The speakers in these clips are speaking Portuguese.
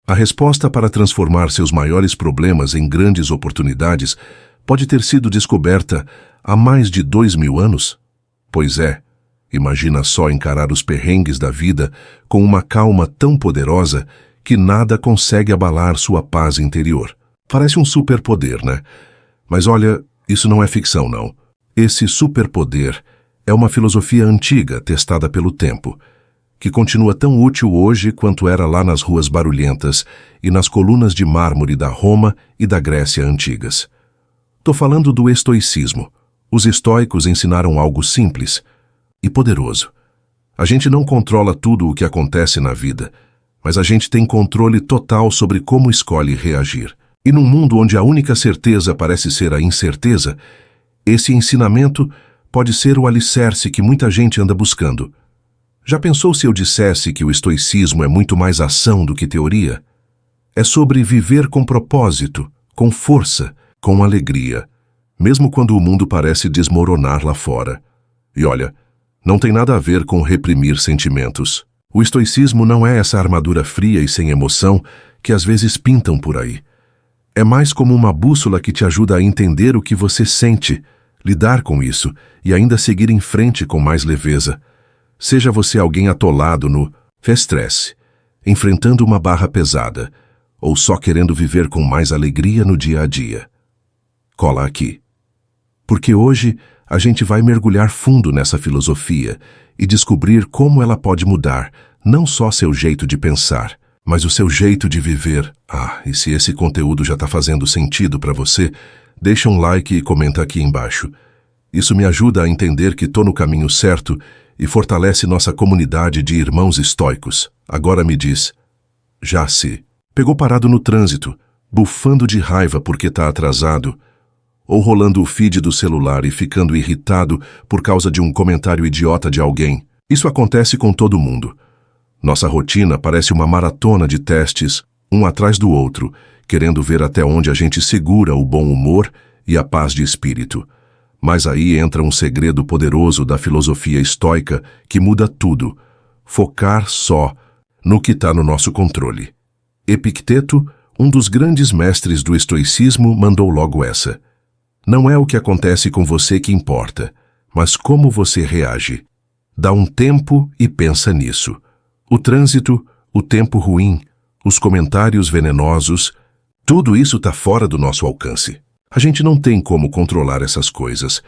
A resposta para transformar seus maiores problemas em grandes oportunidades pode ter sido descoberta há mais de 2000 anos? Pois é, imagina só encarar os perrengues da vida com uma calma tão poderosa que nada consegue abalar sua paz interior. Parece um superpoder, né? Mas olha, isso não é ficção, não. Esse superpoder é uma filosofia antiga testada pelo tempo, que continua tão útil hoje quanto era lá nas ruas barulhentas e nas colunas de mármore da Roma e da Grécia antigas. Tô falando do estoicismo. Os estoicos ensinaram algo simples e poderoso. A gente não controla tudo o que acontece na vida, mas a gente tem controle total sobre como escolhe reagir. E num mundo onde a única certeza parece ser a incerteza, esse ensinamento pode ser o alicerce que muita gente anda buscando. Já pensou se eu dissesse que o estoicismo é muito mais ação do que teoria? É sobre viver com propósito, com força, com alegria, mesmo quando o mundo parece desmoronar lá fora. E olha, não tem nada a ver com reprimir sentimentos. O estoicismo não é essa armadura fria e sem emoção que às vezes pintam por aí. É mais como uma bússola que te ajuda a entender o que você sente, lidar com isso e ainda seguir em frente com mais leveza. Seja você alguém atolado no estresse, enfrentando uma barra pesada, ou só querendo viver com mais alegria no dia a dia. Cola aqui. Porque hoje a gente vai mergulhar fundo nessa filosofia e descobrir como ela pode mudar não só seu jeito de pensar, mas o seu jeito de viver. E se esse conteúdo já está fazendo sentido para você, deixa um like e comenta aqui embaixo. Isso me ajuda a entender que estou no caminho certo e fortalece nossa comunidade de irmãos estoicos. Agora me diz, já se pegou parado no trânsito, bufando de raiva porque está atrasado, ou rolando o feed do celular e ficando irritado por causa de um comentário idiota de alguém? Isso acontece com todo mundo. Nossa rotina parece uma maratona de testes, um atrás do outro, querendo ver até onde a gente segura o bom humor e a paz de espírito. Mas aí entra um segredo poderoso da filosofia estoica que muda tudo: focar só no que está no nosso controle. Epicteto, um dos grandes mestres do estoicismo, mandou logo essa. Não é o que acontece com você que importa, mas como você reage. Dá um tempo e pensa nisso. O trânsito, o tempo ruim, os comentários venenosos, tudo isso está fora do nosso alcance. A gente não tem como controlar essas coisas,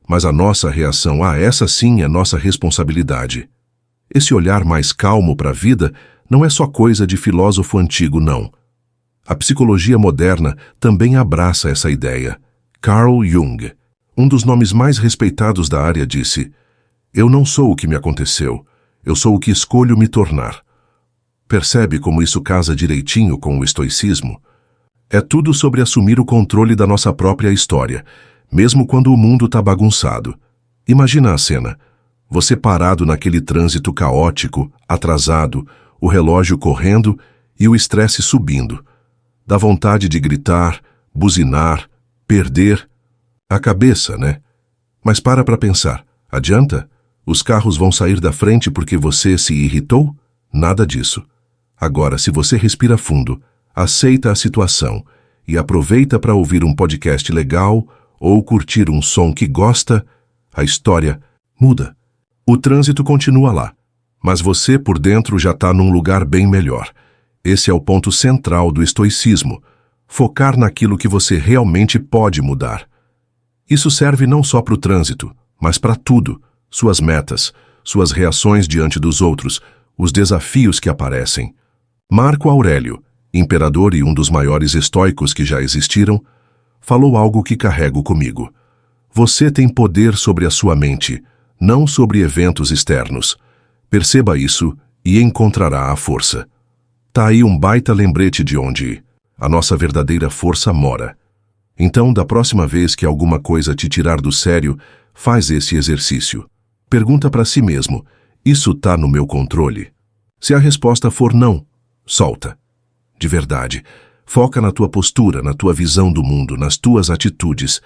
mas a nossa reação a essa sim é nossa responsabilidade. Esse olhar mais calmo para a vida não é só coisa de filósofo antigo, não. A psicologia moderna também abraça essa ideia. Carl Jung, um dos nomes mais respeitados da área, disse: "Eu não sou o que me aconteceu, eu sou o que escolho me tornar." Percebe como isso casa direitinho com o estoicismo? É tudo sobre assumir o controle da nossa própria história, mesmo quando o mundo está bagunçado. Imagina a cena. Você parado naquele trânsito caótico, atrasado, o relógio correndo e o estresse subindo. Dá vontade de gritar, buzinar, perder a cabeça, né? Mas para pensar. Adianta? Os carros vão sair da frente porque você se irritou? Nada disso. Agora, se você respira fundo, aceita a situação e aproveita para ouvir um podcast legal ou curtir um som que gosta, a história muda. O trânsito continua lá, mas você por dentro já está num lugar bem melhor. Esse é o ponto central do estoicismo: focar naquilo que você realmente pode mudar. Isso serve não só para o trânsito, mas para tudo: suas metas, suas reações diante dos outros, os desafios que aparecem. Marco Aurélio, imperador e um dos maiores estoicos que já existiram, falou algo que carrego comigo. Você tem poder sobre a sua mente, não sobre eventos externos. Perceba isso e encontrará a força. Tá aí um baita lembrete de onde a nossa verdadeira força mora. Então, da próxima vez que alguma coisa te tirar do sério, faz esse exercício. Pergunta para si mesmo: isso tá no meu controle? Se a resposta for não, solta. De verdade, foca na tua postura, na tua visão do mundo, nas tuas atitudes.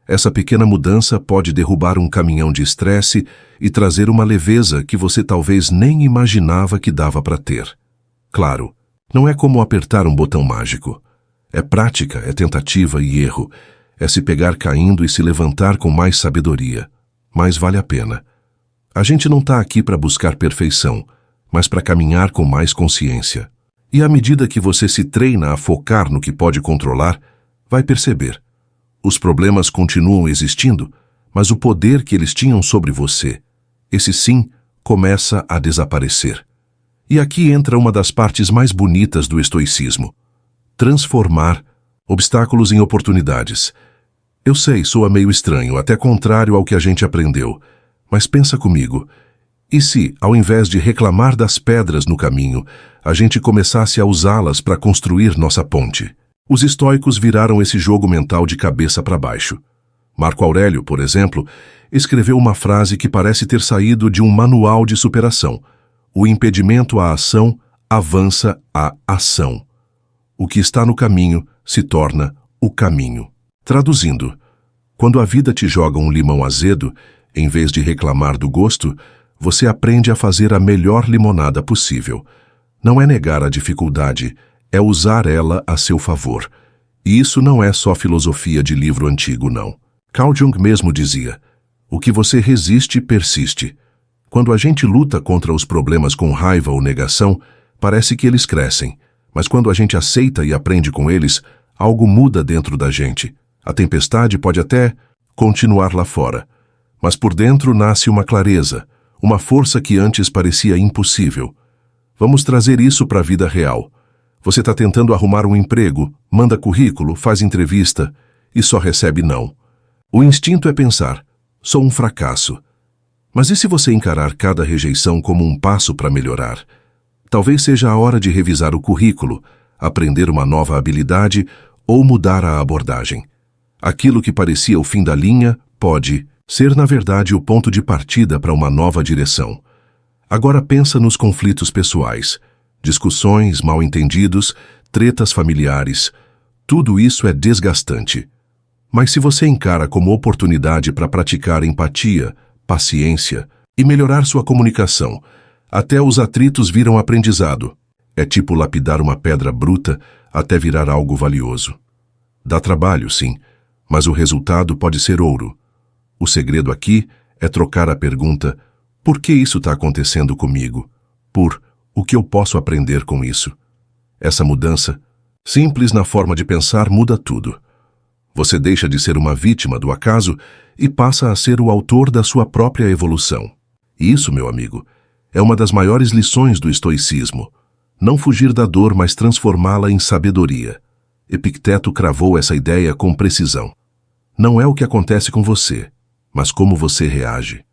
Essa pequena mudança pode derrubar um caminhão de estresse e trazer uma leveza que você talvez nem imaginava que dava para ter. Claro, Não é como apertar um botão mágico. É prática, é tentativa e erro. É se pegar caindo e se levantar com mais sabedoria. Mas vale a pena. A gente não está aqui para buscar perfeição, mas para caminhar com mais consciência. E à medida que você se treina a focar no que pode controlar, vai perceber. Os problemas continuam existindo, mas o poder que eles tinham sobre você, esse sim, começa a desaparecer. E aqui entra uma das partes mais bonitas do estoicismo. Transformar obstáculos em oportunidades. Eu sei, soa meio estranho, até contrário ao que a gente aprendeu. Mas pensa comigo. E se, ao invés de reclamar das pedras no caminho, a gente começasse a usá-las para construir nossa ponte? Os estoicos viraram esse jogo mental de cabeça para baixo. Marco Aurélio, por exemplo, escreveu uma frase que parece ter saído de um manual de superação. O impedimento à ação avança a ação. O que está no caminho se torna o caminho. Traduzindo, quando a vida te joga um limão azedo, em vez de reclamar do gosto, você aprende a fazer a melhor limonada possível. Não é negar a dificuldade, é usar ela a seu favor. E isso não é só filosofia de livro antigo, não. Carl Jung mesmo dizia, o que você resiste, persiste. Quando a gente luta contra os problemas com raiva ou negação, parece que eles crescem. Mas quando a gente aceita e aprende com eles, algo muda dentro da gente. A tempestade pode até continuar lá fora. Mas por dentro nasce uma clareza, uma força que antes parecia impossível. Vamos trazer isso para a vida real. Você está tentando arrumar um emprego, manda currículo, faz entrevista e só recebe não. O instinto é pensar, sou um fracasso. Mas e se você encarar cada rejeição como um passo para melhorar? Talvez seja a hora de revisar o currículo, aprender uma nova habilidade ou mudar a abordagem. Aquilo que parecia o fim da linha pode ser, na verdade, o ponto de partida para uma nova direção. Agora pensa nos conflitos pessoais, discussões, mal-entendidos, tretas familiares. Tudo isso é desgastante. Mas se você encara como oportunidade para praticar empatia, paciência e melhorar sua comunicação, até os atritos viram aprendizado. É tipo lapidar uma pedra bruta até virar algo valioso. Dá trabalho, sim, mas o resultado pode ser ouro. O segredo aqui é trocar a pergunta, por que isso está acontecendo comigo? Por, o que eu posso aprender com isso? Essa mudança, simples na forma de pensar, muda tudo. Você deixa de ser uma vítima do acaso e passa a ser o autor da sua própria evolução. Isso, meu amigo, é uma das maiores lições do estoicismo. Não fugir da dor, mas transformá-la em sabedoria. Epicteto cravou essa ideia com precisão. Não é o que acontece com você, mas como você reage.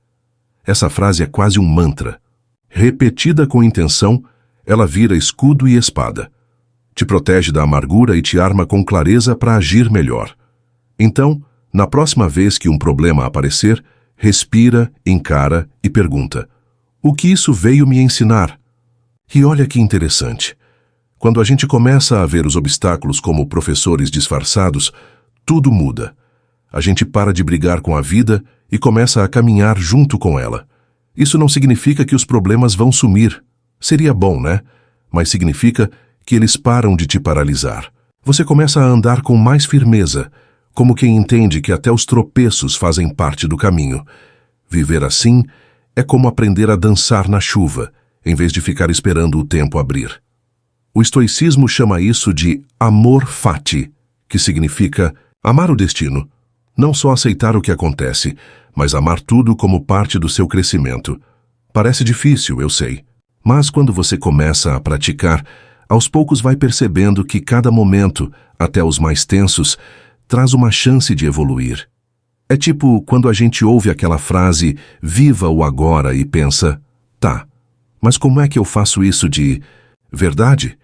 Essa frase é quase um mantra. Repetida com intenção, ela vira escudo e espada. Te protege da amargura e te arma com clareza para agir melhor. Então, na próxima vez que um problema aparecer, respira, encara e pergunta: o que isso veio me ensinar? E olha que interessante. Quando a gente começa a ver os obstáculos como professores disfarçados, tudo muda. A gente para de brigar com a vida e começa a caminhar junto com ela. Isso não significa que os problemas vão sumir. Seria bom, né? Mas significa que eles param de te paralisar. Você começa a andar com mais firmeza, como quem entende que até os tropeços fazem parte do caminho. Viver assim é como aprender a dançar na chuva, em vez de ficar esperando o tempo abrir. O estoicismo chama isso de amor fati, que significa amar o destino. Não só aceitar o que acontece, mas amar tudo como parte do seu crescimento. Parece difícil, eu sei. Mas quando você começa a praticar, aos poucos vai percebendo que cada momento, até os mais tensos, traz uma chance de evoluir. É tipo quando a gente ouve aquela frase, viva o agora, e pensa, tá, mas como é que eu faço isso de verdade?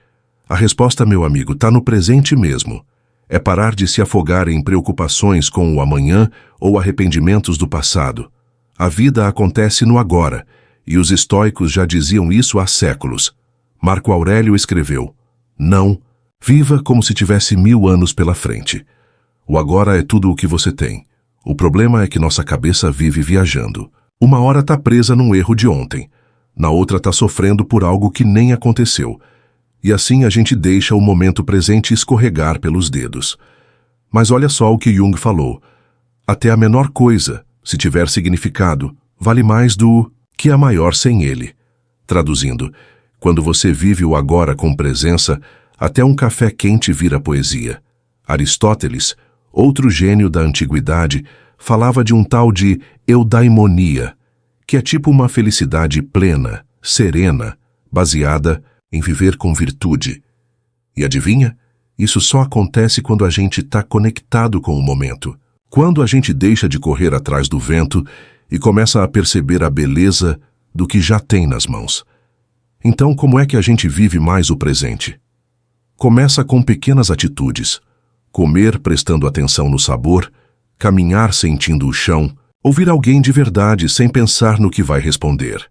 A resposta, meu amigo, tá no presente mesmo. É parar de se afogar em preocupações com o amanhã ou arrependimentos do passado. A vida acontece no agora, e os estoicos já diziam isso há séculos. Marco Aurélio escreveu, não, viva como se tivesse 1000 anos pela frente. O agora é tudo o que você tem. O problema é que nossa cabeça vive viajando. Uma hora tá presa num erro de ontem, na outra tá sofrendo por algo que nem aconteceu. E assim a gente deixa o momento presente escorregar pelos dedos. Mas olha só o que Jung falou. Até a menor coisa, se tiver significado, vale mais do que a maior sem ele. Traduzindo, quando você vive o agora com presença, até um café quente vira poesia. Aristóteles, outro gênio da antiguidade, falava de um tal de eudaimonia, que é tipo uma felicidade plena, serena, baseada em viver com virtude. E adivinha? Isso só acontece quando a gente está conectado com o momento. Quando a gente deixa de correr atrás do vento e começa a perceber a beleza do que já tem nas mãos. Então, como é que a gente vive mais o presente? Começa com pequenas atitudes. Comer prestando atenção no sabor, caminhar sentindo o chão, ouvir alguém de verdade sem pensar no que vai responder.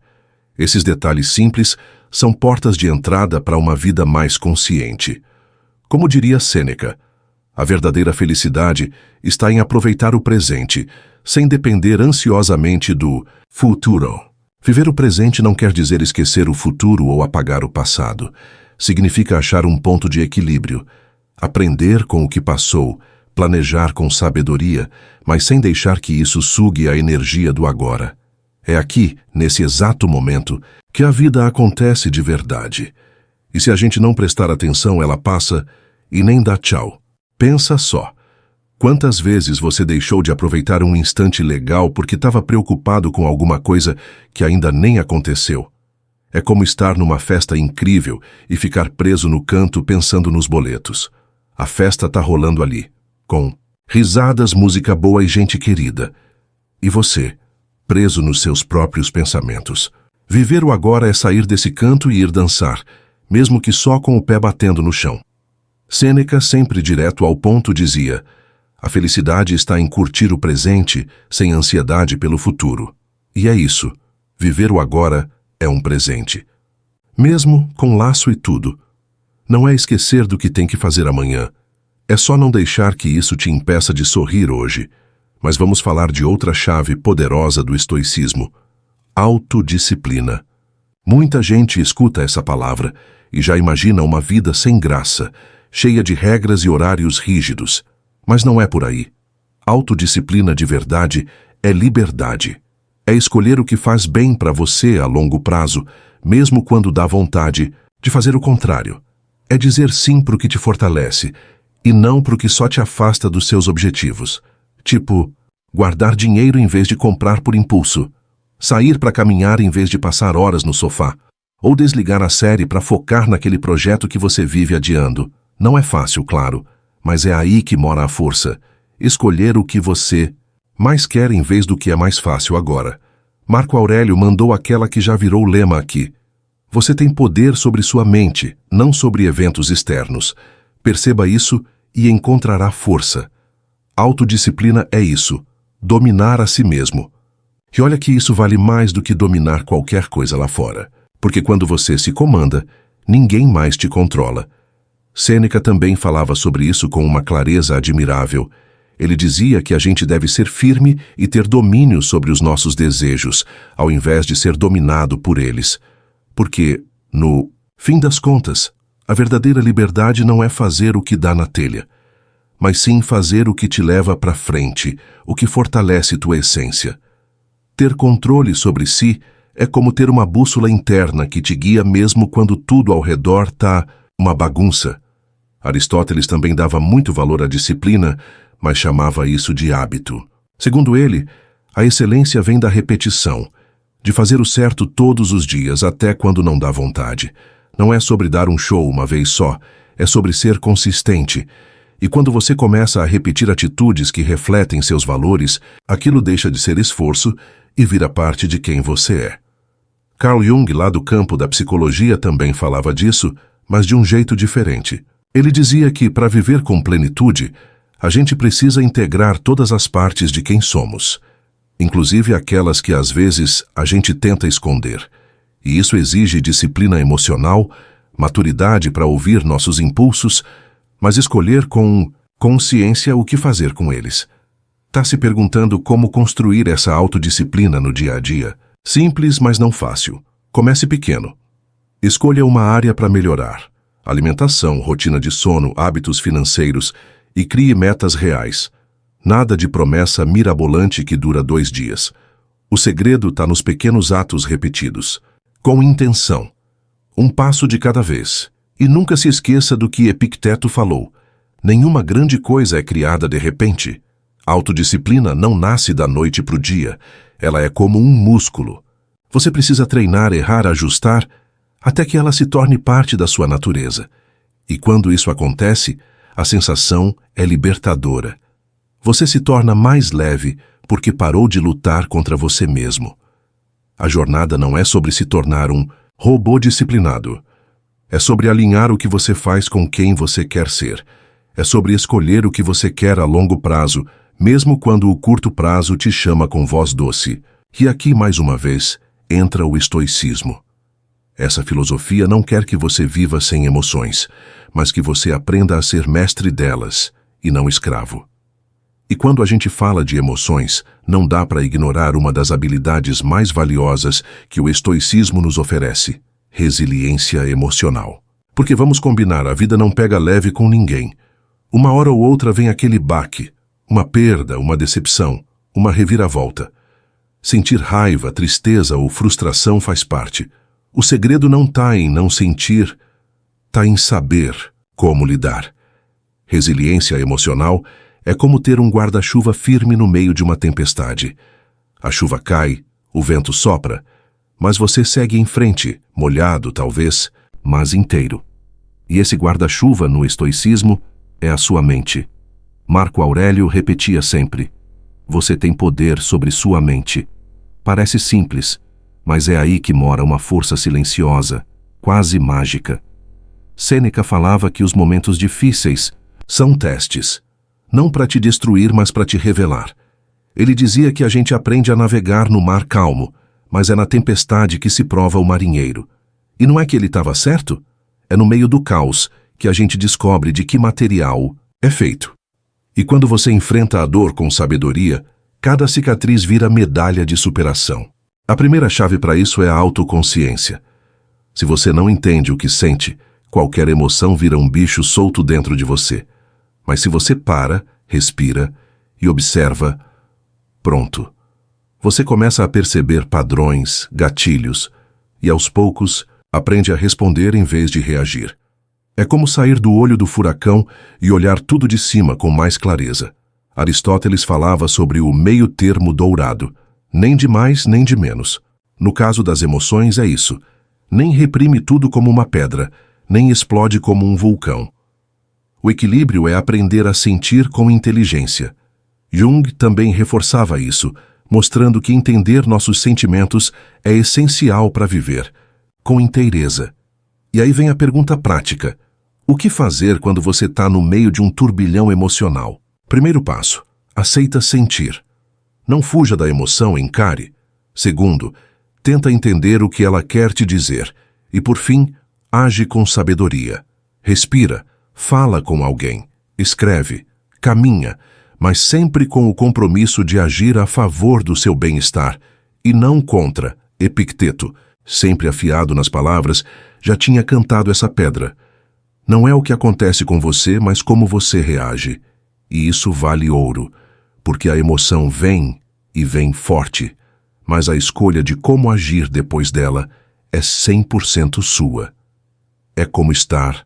Esses detalhes simples são portas de entrada para uma vida mais consciente. Como diria Sêneca, a verdadeira felicidade está em aproveitar o presente, sem depender ansiosamente do futuro. Viver o presente não quer dizer esquecer o futuro ou apagar o passado. Significa achar um ponto de equilíbrio, aprender com o que passou, planejar com sabedoria, mas sem deixar que isso sugue a energia do agora. É aqui, nesse exato momento, que a vida acontece de verdade. E se a gente não prestar atenção, ela passa e nem dá tchau. Pensa só. Quantas vezes você deixou de aproveitar um instante legal porque estava preocupado com alguma coisa que ainda nem aconteceu? É como estar numa festa incrível e ficar preso no canto pensando nos boletos. A festa tá rolando ali, com risadas, música boa e gente querida. E você, preso nos seus próprios pensamentos. Viver o agora é sair desse canto e ir dançar, mesmo que só com o pé batendo no chão. Sêneca, sempre direto ao ponto, dizia: a felicidade está em curtir o presente sem ansiedade pelo futuro. E é isso. Viver o agora é um presente. Mesmo com laço e tudo. Não é esquecer do que tem que fazer amanhã. É só não deixar que isso te impeça de sorrir hoje. Mas vamos falar de outra chave poderosa do estoicismo: autodisciplina. Muita gente escuta essa palavra e já imagina uma vida sem graça, cheia de regras e horários rígidos. Mas não é por aí. Autodisciplina de verdade é liberdade. É escolher o que faz bem para você a longo prazo, mesmo quando dá vontade de fazer o contrário. É dizer sim para o que te fortalece e não para o que só te afasta dos seus objetivos. Tipo, guardar dinheiro em vez de comprar por impulso, sair para caminhar em vez de passar horas no sofá, ou desligar a série para focar naquele projeto que você vive adiando. Não é fácil, claro, mas é aí que mora a força. Escolher o que você mais quer em vez do que é mais fácil agora. Marco Aurélio mandou aquela que já virou lema aqui. Você tem poder sobre sua mente, não sobre eventos externos. Perceba isso e encontrará força. Autodisciplina é isso, dominar a si mesmo. E olha que isso vale mais do que dominar qualquer coisa lá fora. Porque quando você se comanda, ninguém mais te controla. Sêneca também falava sobre isso com uma clareza admirável. Ele dizia que a gente deve ser firme e ter domínio sobre os nossos desejos, ao invés de ser dominado por eles. Porque, no fim das contas, a verdadeira liberdade não é fazer o que dá na telha, mas sim fazer o que te leva para frente, o que fortalece tua essência. Ter controle sobre si é como ter uma bússola interna que te guia mesmo quando tudo ao redor tá uma bagunça. Aristóteles também dava muito valor à disciplina, mas chamava isso de hábito. Segundo ele, a excelência vem da repetição, de fazer o certo todos os dias, até quando não dá vontade. Não é sobre dar um show uma vez só, é sobre ser consistente. E quando você começa a repetir atitudes que refletem seus valores, aquilo deixa de ser esforço e vira parte de quem você é. Carl Jung, lá do campo da psicologia, também falava disso, mas de um jeito diferente. Ele dizia que, para viver com plenitude, a gente precisa integrar todas as partes de quem somos, inclusive aquelas que às vezes a gente tenta esconder. E isso exige disciplina emocional, maturidade para ouvir nossos impulsos, mas escolher com consciência o que fazer com eles. Tá se perguntando como construir essa autodisciplina no dia a dia? Simples, mas não fácil. Comece pequeno. Escolha uma área para melhorar. alimentação, rotina de sono, hábitos financeiros e crie metas reais. Nada de promessa mirabolante que dura 2 dias. O segredo está nos pequenos atos repetidos, com intenção. Um passo de cada vez. E nunca se esqueça do que Epicteto falou. Nenhuma grande coisa é criada de repente. Autodisciplina não nasce da noite para o dia. Ela é como um músculo. Você precisa treinar, errar, ajustar, até que ela se torne parte da sua natureza. E quando isso acontece, a sensação é libertadora. Você se torna mais leve porque parou de lutar contra você mesmo. A jornada não é sobre se tornar um robô disciplinado. É sobre alinhar o que você faz com quem você quer ser. É sobre escolher o que você quer a longo prazo, mesmo quando o curto prazo te chama com voz doce. E aqui, mais uma vez, entra o estoicismo. Essa filosofia não quer que você viva sem emoções, mas que você aprenda a ser mestre delas e não escravo. E quando a gente fala de emoções, não dá para ignorar uma das habilidades mais valiosas que o estoicismo nos oferece: resiliência emocional. Porque vamos combinar, a vida não pega leve com ninguém. Uma hora ou outra vem aquele baque, uma perda, uma decepção, uma reviravolta. Sentir raiva, tristeza ou frustração faz parte. O segredo não está em não sentir, está em saber como lidar. Resiliência emocional é como ter um guarda-chuva firme no meio de uma tempestade. A chuva cai, o vento sopra, mas você segue em frente, molhado talvez, mas inteiro. E esse guarda-chuva no estoicismo é a sua mente. Marco Aurélio repetia sempre: você tem poder sobre sua mente. Parece simples, mas é aí que mora uma força silenciosa, quase mágica. Sêneca falava que os momentos difíceis são testes, não para te destruir, mas para te revelar. Ele dizia que a gente aprende a navegar no mar calmo, mas é na tempestade que se prova o marinheiro. E não é que ele estava certo? É no meio do caos que a gente descobre de que material é feito. E quando você enfrenta a dor com sabedoria, cada cicatriz vira medalha de superação. A primeira chave para isso é a autoconsciência. Se você não entende o que sente, qualquer emoção vira um bicho solto dentro de você. Mas se você para, respira e observa, pronto. Você começa a perceber padrões, gatilhos, e aos poucos aprende a responder em vez de reagir. É como sair do olho do furacão e olhar tudo de cima com mais clareza. Aristóteles falava sobre o meio termo dourado, nem de mais nem de menos. No caso das emoções é isso. Nem reprime tudo como uma pedra, nem explode como um vulcão. O equilíbrio é aprender a sentir com inteligência. Jung também reforçava isso, mostrando que entender nossos sentimentos é essencial para viver, com inteireza. E aí vem a pergunta prática: o que fazer quando você está no meio de um turbilhão emocional? Primeiro passo: aceita sentir. Não fuja da emoção, encare. Segundo, tenta entender o que ela quer te dizer. E por fim, age com sabedoria. Respira, fala com alguém, escreve, caminha, mas sempre com o compromisso de agir a favor do seu bem-estar e não contra. Epicteto, sempre afiado nas palavras, já tinha cantado essa pedra. Não é o que acontece com você, mas como você reage. E isso vale ouro, porque a emoção vem e vem forte, mas a escolha de como agir depois dela é 100% sua. É como estar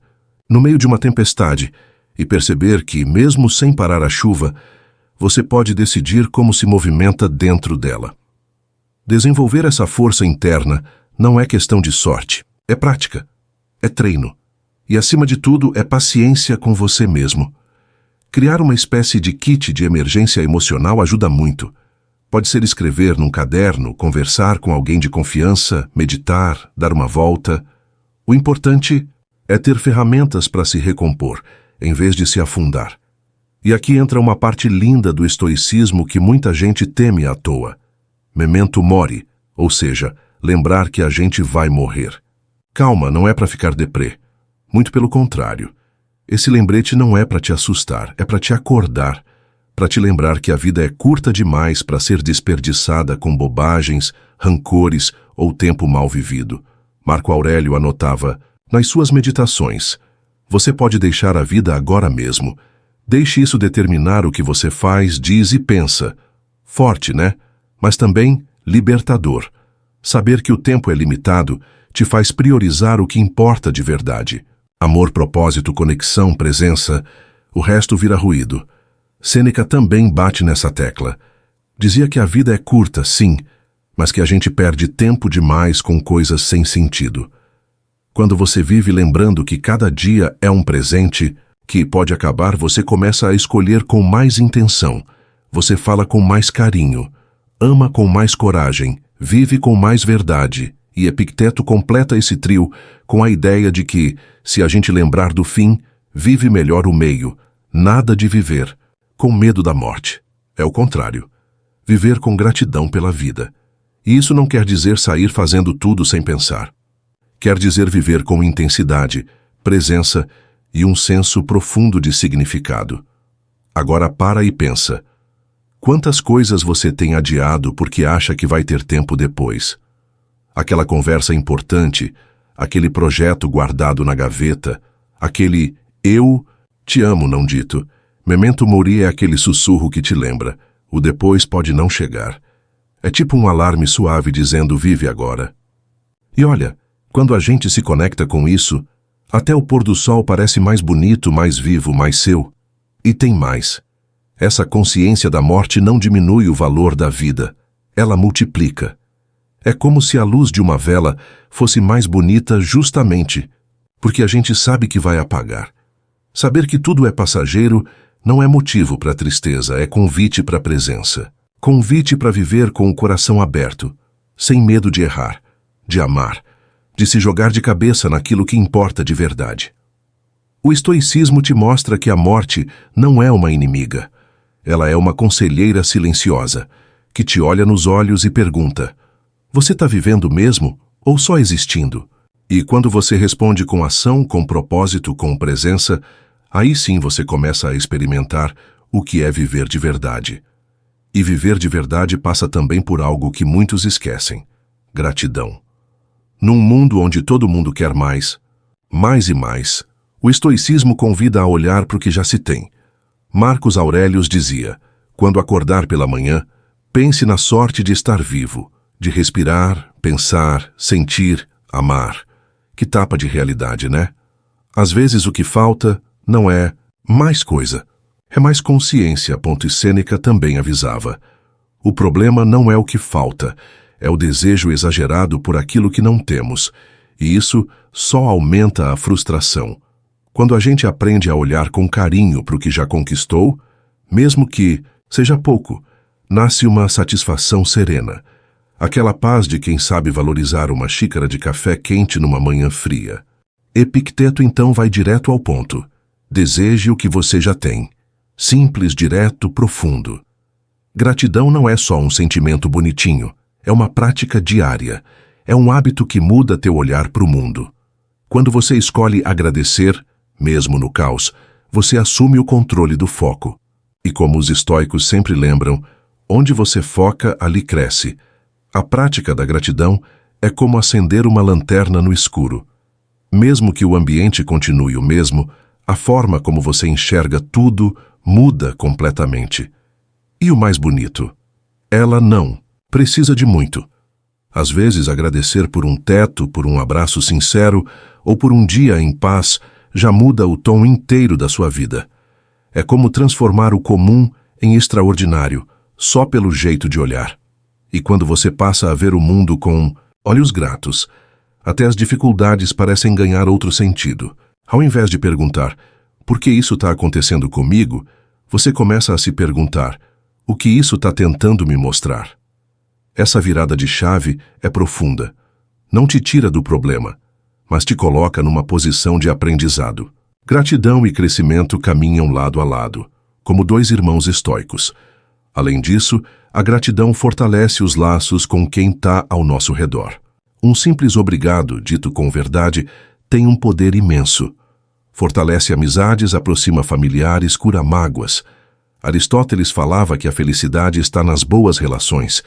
no meio de uma tempestade e perceber que, mesmo sem parar a chuva, você pode decidir como se movimenta dentro dela. Desenvolver essa força interna não é questão de sorte, é prática, é treino. E, acima de tudo, é paciência com você mesmo. Criar uma espécie de kit de emergência emocional ajuda muito. Pode ser escrever num caderno, conversar com alguém de confiança, meditar, dar uma volta. O importante é ter ferramentas para se recompor, em vez de se afundar. E aqui entra uma parte linda do estoicismo que muita gente teme à toa. Memento mori, ou seja, lembrar que a gente vai morrer. Calma, não é para ficar deprê. Muito pelo contrário. Esse lembrete não é para te assustar, é para te acordar, para te lembrar que a vida é curta demais para ser desperdiçada com bobagens, rancores ou tempo mal vivido. Marco Aurélio anotava nas suas meditações: Você pode deixar a vida agora mesmo. Deixe isso determinar o que você faz, diz e pensa. Forte, né? Mas também libertador. Saber que o tempo é limitado te faz priorizar o que importa de verdade. Amor, propósito, conexão, presença, o resto vira ruído. Sêneca também bate nessa tecla. Dizia que a vida é curta, sim, mas que a gente perde tempo demais com coisas sem sentido. Quando você vive lembrando que cada dia é um presente que pode acabar, você começa a escolher com mais intenção. Você fala com mais carinho, ama com mais coragem, vive com mais verdade. E Epicteto completa esse trio com a ideia de que, se a gente lembrar do fim, vive melhor o meio. Nada de viver com medo da morte. É o contrário. Viver com gratidão pela vida. E isso não quer dizer sair fazendo tudo sem pensar. Quer dizer viver com intensidade, presença e um senso profundo de significado. Agora para e pensa. Quantas coisas você tem adiado porque acha que vai ter tempo depois? Aquela conversa importante, aquele projeto guardado na gaveta, aquele eu te amo não dito. Memento mori é aquele sussurro que te lembra. O depois pode não chegar. É tipo um alarme suave dizendo vive agora. E olha, quando a gente se conecta com isso, até o pôr do sol parece mais bonito, mais vivo, mais seu. E tem mais. Essa consciência da morte não diminui o valor da vida. Ela multiplica. É como se a luz de uma vela fosse mais bonita justamente porque a gente sabe que vai apagar. Saber que tudo é passageiro não é motivo para tristeza, é convite para a presença. Convite para viver com o coração aberto, sem medo de errar, de amar, de se jogar de cabeça naquilo que importa de verdade. O estoicismo te mostra que a morte não é uma inimiga. Ela é uma conselheira silenciosa, que te olha nos olhos e pergunta: você está vivendo mesmo ou só existindo? E quando você responde com ação, com propósito, com presença, aí sim você começa a experimentar o que é viver de verdade. E viver de verdade passa também por algo que muitos esquecem: gratidão. Num mundo onde todo mundo quer mais e mais, o estoicismo convida a olhar para o que já se tem. Marcos Aurelius dizia: quando acordar pela manhã, pense na sorte de estar vivo, de respirar, pensar, sentir, amar. Que tapa de realidade, né? Às vezes o que falta não é mais coisa, é mais consciência. E Sêneca também avisava. O problema não é o que falta, é o desejo exagerado por aquilo que não temos, e isso só aumenta a frustração. Quando a gente aprende a olhar com carinho para o que já conquistou, mesmo que seja pouco, nasce uma satisfação serena. Aquela paz de quem sabe valorizar uma xícara de café quente numa manhã fria. Epicteto então vai direto ao ponto. Deseje o que você já tem. Simples, direto, profundo. Gratidão não é só um sentimento bonitinho, é uma prática diária. É um hábito que muda teu olhar para o mundo. Quando você escolhe agradecer, mesmo no caos, você assume o controle do foco. E como os estoicos sempre lembram, onde você foca, ali cresce. A prática da gratidão é como acender uma lanterna no escuro. Mesmo que o ambiente continue o mesmo, a forma como você enxerga tudo muda completamente. E o mais bonito, ela não precisa de muito. Às vezes, agradecer por um teto, por um abraço sincero ou por um dia em paz já muda o tom inteiro da sua vida. É como transformar o comum em extraordinário, só pelo jeito de olhar. E quando você passa a ver o mundo com olhos gratos, até as dificuldades parecem ganhar outro sentido. Ao invés de perguntar, por que isso está acontecendo comigo, você começa a se perguntar, o que isso está tentando me mostrar? Essa virada de chave é profunda. Não te tira do problema, mas te coloca numa posição de aprendizado. Gratidão e crescimento caminham lado a lado, como dois irmãos estoicos. Além disso, a gratidão fortalece os laços com quem está ao nosso redor. Um simples obrigado, dito com verdade, tem um poder imenso. Fortalece amizades, aproxima familiares, cura mágoas. Aristóteles falava que a felicidade está nas boas relações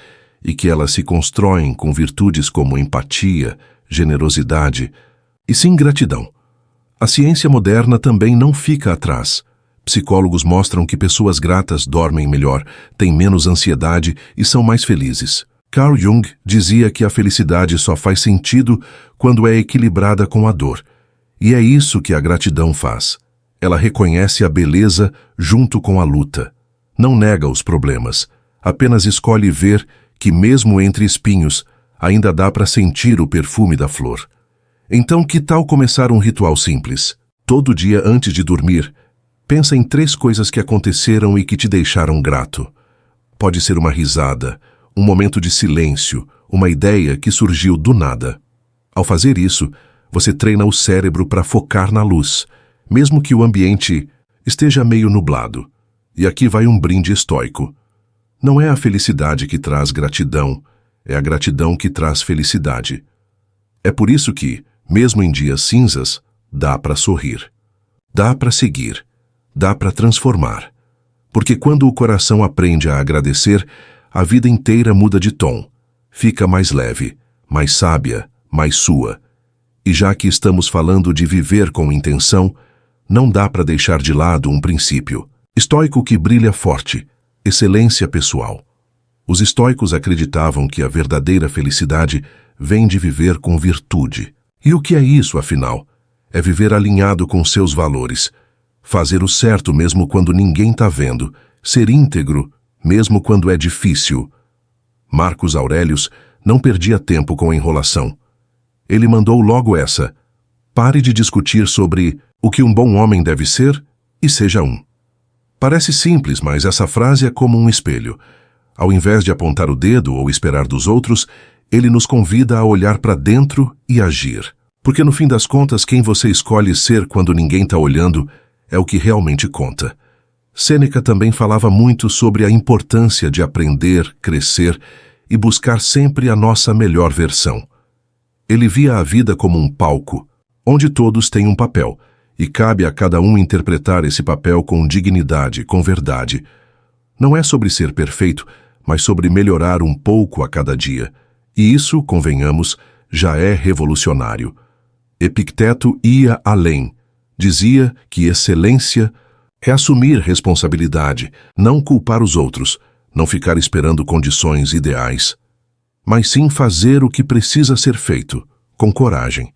e que elas se constroem com virtudes como empatia, generosidade e sim gratidão. A ciência moderna também não fica atrás. Psicólogos mostram que pessoas gratas dormem melhor, têm menos ansiedade e são mais felizes. Carl Jung dizia que a felicidade só faz sentido quando é equilibrada com a dor. E é isso que a gratidão faz. Ela reconhece a beleza junto com a luta. Não nega os problemas, apenas escolhe ver que, mesmo entre espinhos, ainda dá para sentir o perfume da flor. Então, que tal começar um ritual simples? Todo dia antes de dormir, pensa em 3 coisas que aconteceram e que te deixaram grato. Pode ser uma risada, um momento de silêncio, uma ideia que surgiu do nada. Ao fazer isso, você treina o cérebro para focar na luz, mesmo que o ambiente esteja meio nublado. E aqui vai um brinde estoico. Não é a felicidade que traz gratidão, é a gratidão que traz felicidade. É por isso que, mesmo em dias cinzas, dá para sorrir. Dá para seguir. Dá para transformar. Porque quando o coração aprende a agradecer, a vida inteira muda de tom. Fica mais leve, mais sábia, mais sua. E já que estamos falando de viver com intenção, não dá para deixar de lado um princípio estoico que brilha forte: excelência pessoal. Os estoicos acreditavam que a verdadeira felicidade vem de viver com virtude. E o que é isso, afinal? É viver alinhado com seus valores, fazer o certo mesmo quando ninguém está vendo, ser íntegro mesmo quando é difícil. Marcos Aurelius não perdia tempo com a enrolação. Ele mandou logo essa: pare de discutir sobre o que um bom homem deve ser e seja um. Parece simples, mas essa frase é como um espelho. Ao invés de apontar o dedo ou esperar dos outros, ele nos convida a olhar para dentro e agir. Porque no fim das contas, quem você escolhe ser quando ninguém está olhando é o que realmente conta. Sêneca também falava muito sobre a importância de aprender, crescer e buscar sempre a nossa melhor versão. Ele via a vida como um palco, onde todos têm um papel, e cabe a cada um interpretar esse papel com dignidade, com verdade. Não é sobre ser perfeito, mas sobre melhorar um pouco a cada dia. E isso, convenhamos, já é revolucionário. Epicteto ia além. Dizia que excelência é assumir responsabilidade, não culpar os outros, não ficar esperando condições ideais, mas sim fazer o que precisa ser feito, com coragem.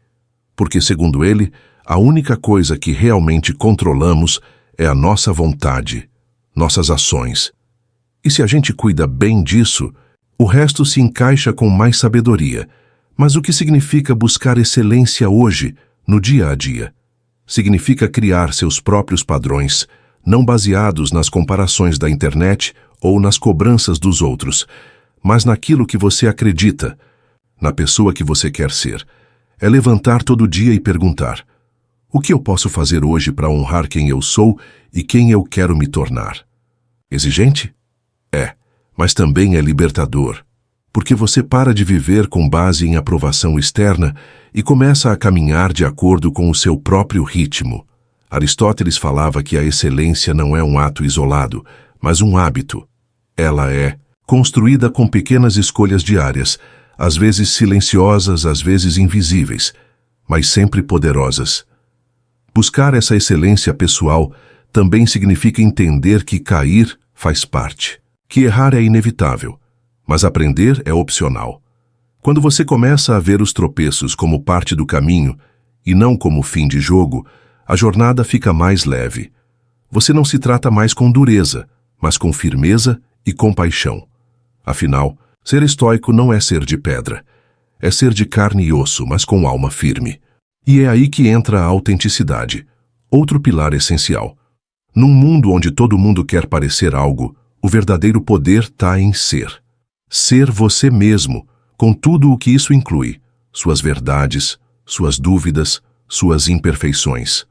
Porque, segundo ele, a única coisa que realmente controlamos é a nossa vontade, nossas ações. E se a gente cuida bem disso, o resto se encaixa com mais sabedoria. Mas o que significa buscar excelência hoje, no dia a dia? Significa criar seus próprios padrões, não baseados nas comparações da internet ou nas cobranças dos outros, mas naquilo que você acredita, na pessoa que você quer ser. É levantar todo dia e perguntar: o que eu posso fazer hoje para honrar quem eu sou e quem eu quero me tornar? Exigente? É, mas também é libertador, porque você para de viver com base em aprovação externa e começa a caminhar de acordo com o seu próprio ritmo. Aristóteles falava que a excelência não é um ato isolado, mas um hábito. Ela é construída com pequenas escolhas diárias, às vezes silenciosas, às vezes invisíveis, mas sempre poderosas. Buscar essa excelência pessoal também significa entender que cair faz parte, que errar é inevitável, mas aprender é opcional. Quando você começa a ver os tropeços como parte do caminho e não como fim de jogo, a jornada fica mais leve. Você não se trata mais com dureza, mas com firmeza e compaixão. Afinal, ser estoico não é ser de pedra. É ser de carne e osso, mas com alma firme. E é aí que entra a autenticidade, outro pilar essencial. Num mundo onde todo mundo quer parecer algo, o verdadeiro poder está em ser. Ser você mesmo, com tudo o que isso inclui, suas verdades, suas dúvidas, suas imperfeições.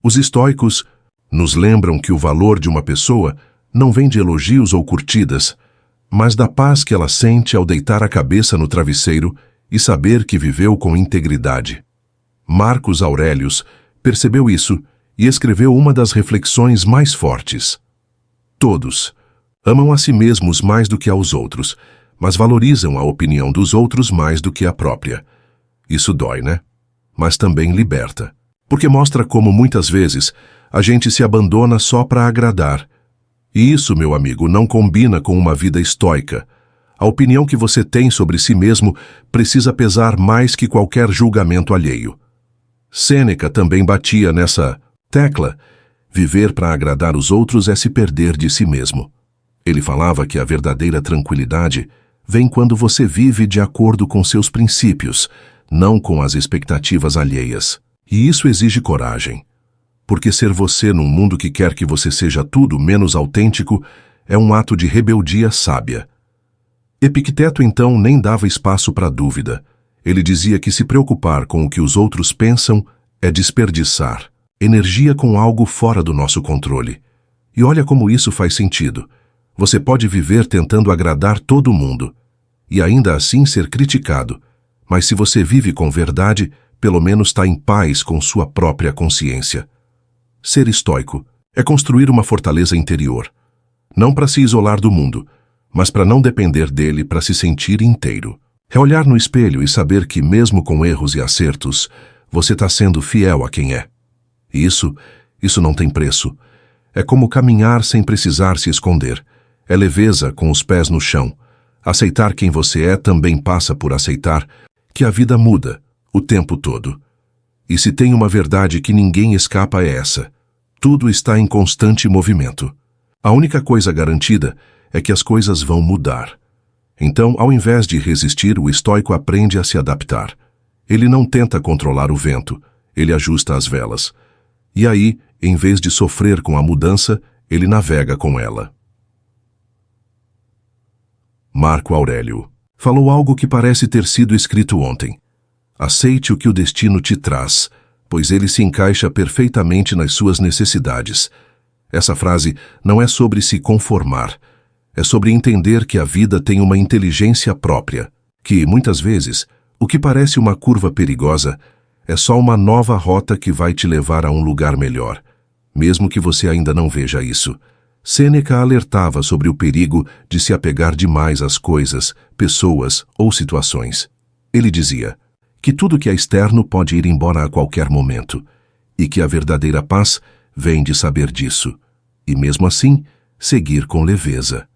Os estoicos nos lembram que o valor de uma pessoa não vem de elogios ou curtidas, mas da paz que ela sente ao deitar a cabeça no travesseiro e saber que viveu com integridade. Marcos Aurelius percebeu isso e escreveu uma das reflexões mais fortes. Todos amam a si mesmos mais do que aos outros, mas valorizam a opinião dos outros mais do que a própria. Isso dói, né? Mas também liberta. porque mostra como muitas vezes a gente se abandona só para agradar. E isso, meu amigo, não combina com uma vida estoica. A opinião que você tem sobre si mesmo precisa pesar mais que qualquer julgamento alheio. Sêneca também batia nessa tecla. Viver para agradar os outros é se perder de si mesmo. Ele falava que a verdadeira tranquilidade vem quando você vive de acordo com seus princípios, não com as expectativas alheias. E isso exige coragem. Porque ser você num mundo que quer que você seja tudo menos autêntico é um ato de rebeldia sábia. Epicteto então nem dava espaço para dúvida. Ele dizia que se preocupar com o que os outros pensam é desperdiçar energia com algo fora do nosso controle. E olha como isso faz sentido. Você pode viver tentando agradar todo mundo e ainda assim ser criticado, mas se você vive com verdade, pelo menos está em paz com sua própria consciência. Ser estoico é construir uma fortaleza interior, não para se isolar do mundo, mas para não depender dele para se sentir inteiro. É olhar no espelho e saber que, mesmo com erros e acertos, você está sendo fiel a quem é. E isso não tem preço. É como caminhar sem precisar se esconder. É leveza com os pés no chão. Aceitar quem você é também passa por aceitar que a vida muda o tempo todo. E se tem uma verdade que ninguém escapa é essa: tudo está em constante movimento. A única coisa garantida é que as coisas vão mudar. Então, ao invés de resistir, o estoico aprende a se adaptar. Ele não tenta controlar o vento, ele ajusta as velas. E aí, em vez de sofrer com a mudança, ele navega com ela. Marco Aurélio falou algo que parece ter sido escrito ontem. Aceite o que o destino te traz, pois ele se encaixa perfeitamente nas suas necessidades. Essa frase não é sobre se conformar, é sobre entender que a vida tem uma inteligência própria, que, muitas vezes, o que parece uma curva perigosa é só uma nova rota que vai te levar a um lugar melhor, mesmo que você ainda não veja isso. Sêneca alertava sobre o perigo de se apegar demais às coisas, pessoas ou situações. Ele dizia que tudo que é externo pode ir embora a qualquer momento, e que a verdadeira paz vem de saber disso, e mesmo assim, seguir com leveza.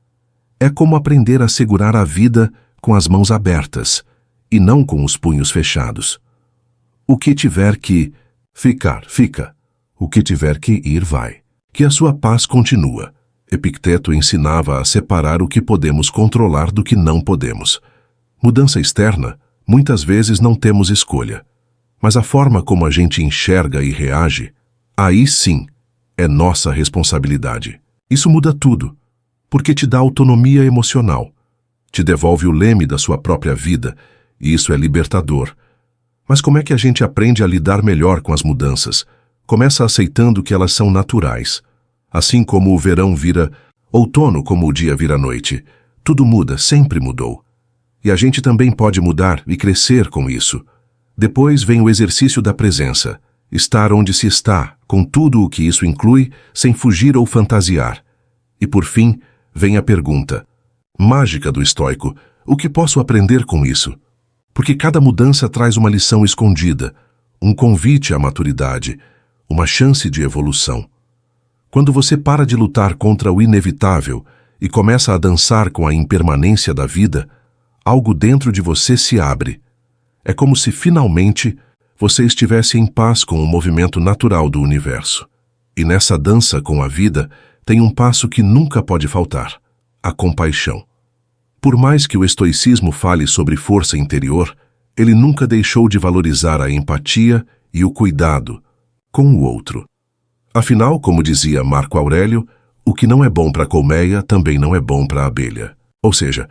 É como aprender a segurar a vida com as mãos abertas, e não com os punhos fechados. O que tiver que ficar, fica. O que tiver que ir, vai. Que a sua paz continua. Epicteto ensinava a separar o que podemos controlar do que não podemos. Mudança externa, muitas vezes não temos escolha. Mas a forma como a gente enxerga e reage, aí sim, é nossa responsabilidade. Isso muda tudo, porque te dá autonomia emocional. Te devolve o leme da sua própria vida, e isso é libertador. Mas como é que a gente aprende a lidar melhor com as mudanças? Começa aceitando que elas são naturais. Assim como o verão vira outono, como o dia vira noite. Tudo muda, sempre mudou. E a gente também pode mudar e crescer com isso. Depois vem o exercício da presença. Estar onde se está, com tudo o que isso inclui, sem fugir ou fantasiar. E por fim, vem a pergunta mágica do estoico: o que posso aprender com isso? Porque cada mudança traz uma lição escondida, um convite à maturidade, uma chance de evolução. Quando você para de lutar contra o inevitável e começa a dançar com a impermanência da vida, algo dentro de você se abre. É como se finalmente você estivesse em paz com o movimento natural do universo. E nessa dança com a vida tem um passo que nunca pode faltar: a compaixão. Por mais que o estoicismo fale sobre força interior, ele nunca deixou de valorizar a empatia e o cuidado com o outro. Afinal, como dizia Marco Aurélio, o que não é bom para a colmeia também não é bom para a abelha. Ou seja,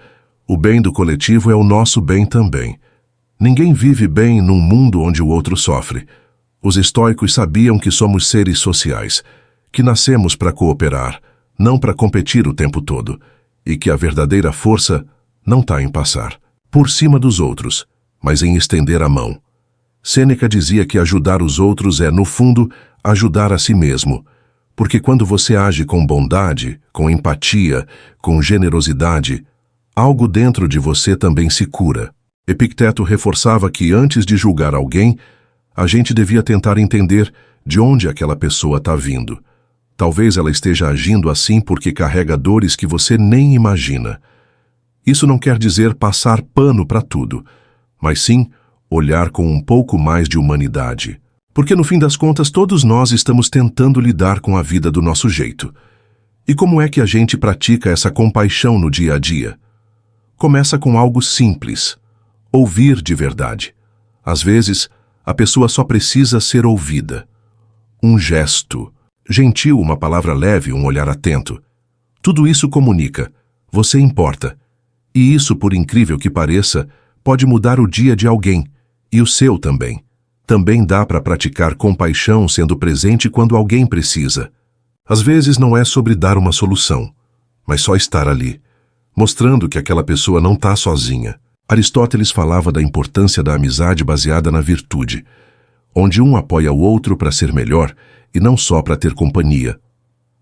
o bem do coletivo é o nosso bem também. Ninguém vive bem num mundo onde o outro sofre. Os estoicos sabiam que somos seres sociais, que nascemos para cooperar, não para competir o tempo todo, e que a verdadeira força não está em passar por cima dos outros, mas em estender a mão. Sêneca dizia que ajudar os outros é, no fundo, ajudar a si mesmo, porque quando você age com bondade, com empatia, com generosidade, algo dentro de você também se cura. Epicteto reforçava que antes de julgar alguém, A gente devia tentar entender de onde aquela pessoa está vindo. Talvez ela esteja agindo assim porque carrega dores que você nem imagina. Isso não quer dizer passar pano para tudo, mas sim olhar com um pouco mais de humanidade. Porque no fim das contas todos nós estamos tentando lidar com a vida do nosso jeito. E como é que a gente pratica essa compaixão no dia a dia? Começa com algo simples: ouvir de verdade. Às vezes, a pessoa só precisa ser ouvida. Um gesto gentil, uma palavra leve, um olhar atento. Tudo isso comunica. Você importa. E isso, por incrível que pareça, pode mudar o dia de alguém, e o seu também. Também dá para praticar compaixão sendo presente quando alguém precisa. Às vezes não é sobre dar uma solução, mas só estar ali, mostrando que aquela pessoa não está sozinha. Aristóteles falava da importância da amizade baseada na virtude, onde um apoia o outro para ser melhor e não só para ter companhia.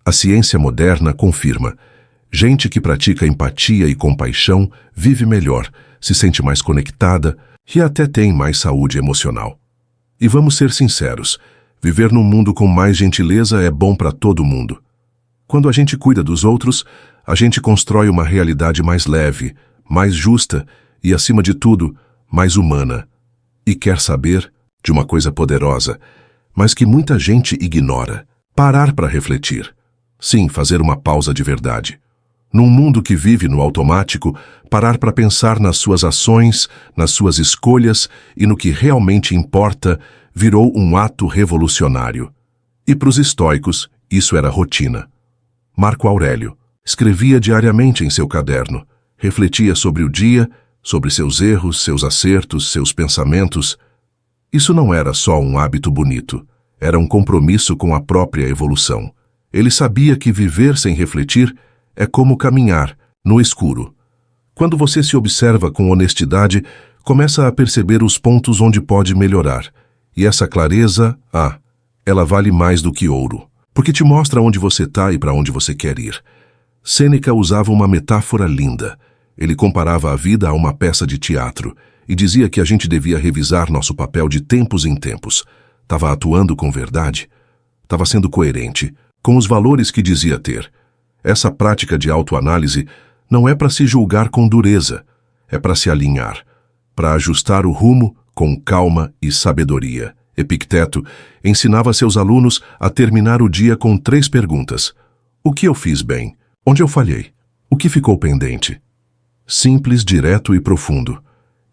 A ciência moderna confirma: gente que pratica empatia e compaixão vive melhor, se sente mais conectada e até tem mais saúde emocional. E vamos ser sinceros, viver num mundo com mais gentileza é bom para todo mundo. Quando a gente cuida dos outros, a gente constrói uma realidade mais leve, mais justa e, acima de tudo, mais humana. E quer saber de uma coisa poderosa, mas que muita gente ignora: parar para refletir. Sim, fazer uma pausa de verdade. Num mundo que vive no automático, parar para pensar nas suas ações, nas suas escolhas e no que realmente importa virou um ato revolucionário. E para os estoicos, isso era rotina. Marco Aurélio escrevia diariamente em seu caderno, refletia sobre o dia, sobre seus erros, seus acertos, seus pensamentos. Isso não era só um hábito bonito, era um compromisso com a própria evolução. Ele sabia que viver sem refletir é como caminhar no escuro. Quando você se observa com honestidade, começa a perceber os pontos onde pode melhorar. E essa clareza, ela vale mais do que ouro, porque te mostra onde você está e para onde você quer ir. Sêneca usava uma metáfora linda. Ele comparava a vida a uma peça de teatro e dizia que a gente devia revisar nosso papel de tempos em tempos. Estava atuando com verdade? Estava sendo coerente com os valores que dizia ter? Essa prática de autoanálise não é para se julgar com dureza, é para se alinhar, para ajustar o rumo com calma e sabedoria. Epicteto ensinava seus alunos a terminar o dia com 3 perguntas: o que eu fiz bem? Onde eu falhei? O que ficou pendente? Simples, direto e profundo.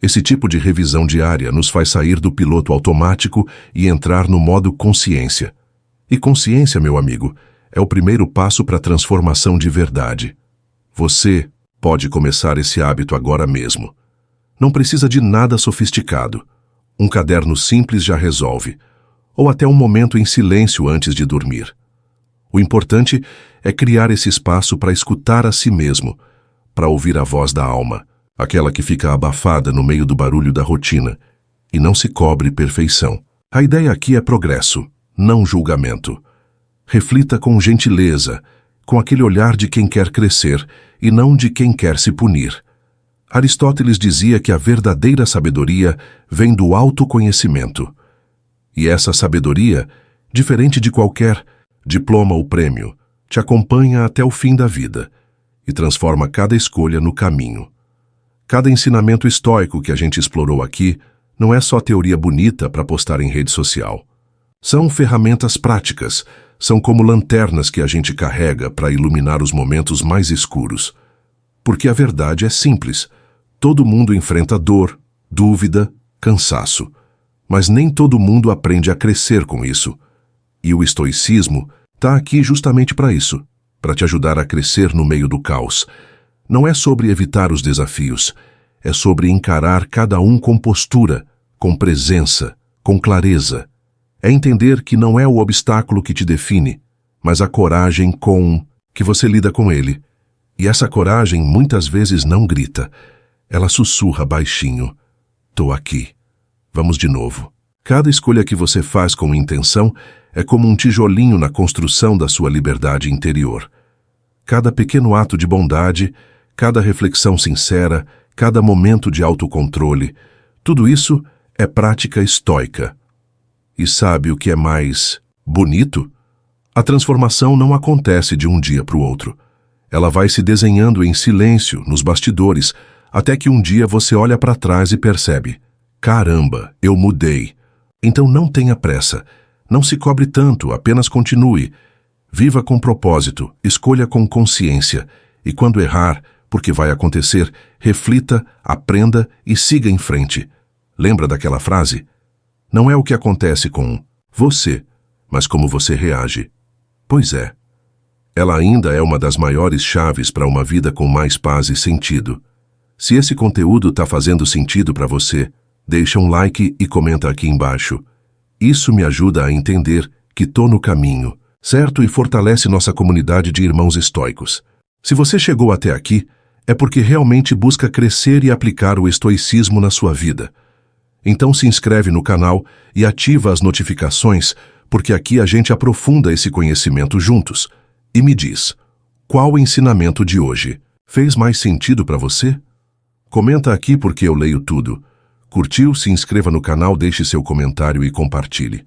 Esse tipo de revisão diária nos faz sair do piloto automático e entrar no modo consciência. E consciência, meu amigo, é o primeiro passo para a transformação de verdade. Você pode começar esse hábito agora mesmo. Não precisa de nada sofisticado. Um caderno simples já resolve, ou até um momento em silêncio antes de dormir. O importante é criar esse espaço para escutar a si mesmo, para ouvir a voz da alma, aquela que fica abafada no meio do barulho da rotina, e não se cobre perfeição. A ideia aqui é progresso, não julgamento. Reflita com gentileza, com aquele olhar de quem quer crescer e não de quem quer se punir. Aristóteles dizia que a verdadeira sabedoria vem do autoconhecimento. E essa sabedoria, diferente de qualquer diploma ou prêmio, te acompanha até o fim da vida e transforma cada escolha no caminho. Cada ensinamento estoico que a gente explorou aqui não é só teoria bonita para postar em rede social. São ferramentas práticas, são como lanternas que a gente carrega para iluminar os momentos mais escuros. Porque a verdade é simples. Todo mundo enfrenta dor, dúvida, cansaço. Mas nem todo mundo aprende a crescer com isso. E o estoicismo está aqui justamente para isso, para te ajudar a crescer no meio do caos. Não é sobre evitar os desafios, é sobre encarar cada um com postura, com presença, com clareza. É entender que não é o obstáculo que te define, mas a coragem com que você lida com ele. E essa coragem muitas vezes não grita, ela sussurra baixinho: "Tô aqui. Vamos de novo." Cada escolha que você faz com intenção é como um tijolinho na construção da sua liberdade interior. Cada pequeno ato de bondade, cada reflexão sincera, cada momento de autocontrole, tudo isso é prática estoica. E sabe o que é mais bonito? A transformação não acontece de um dia para o outro. Ela vai se desenhando em silêncio, nos bastidores, até que um dia você olha para trás e percebe: caramba, eu mudei. Então não tenha pressa. Não se cobre tanto, apenas continue. Viva com propósito, escolha com consciência. E quando errar, porque vai acontecer, reflita, aprenda e siga em frente. Lembra daquela frase? Não é o que acontece com você, mas como você reage. Pois é. Ela ainda é uma das maiores chaves para uma vida com mais paz e sentido. Se esse conteúdo está fazendo sentido para você, deixa um like e comenta aqui embaixo. Isso me ajuda a entender que tô no caminho, certo? E fortalece nossa comunidade de irmãos estoicos. Se você chegou até aqui, é porque realmente busca crescer e aplicar o estoicismo na sua vida. Então se inscreve no canal e ativa as notificações, porque aqui a gente aprofunda esse conhecimento juntos. E me diz, qual o ensinamento de hoje fez mais sentido para você? Comenta aqui porque eu leio tudo. Curtiu? Se inscreva no canal, deixe seu comentário e compartilhe.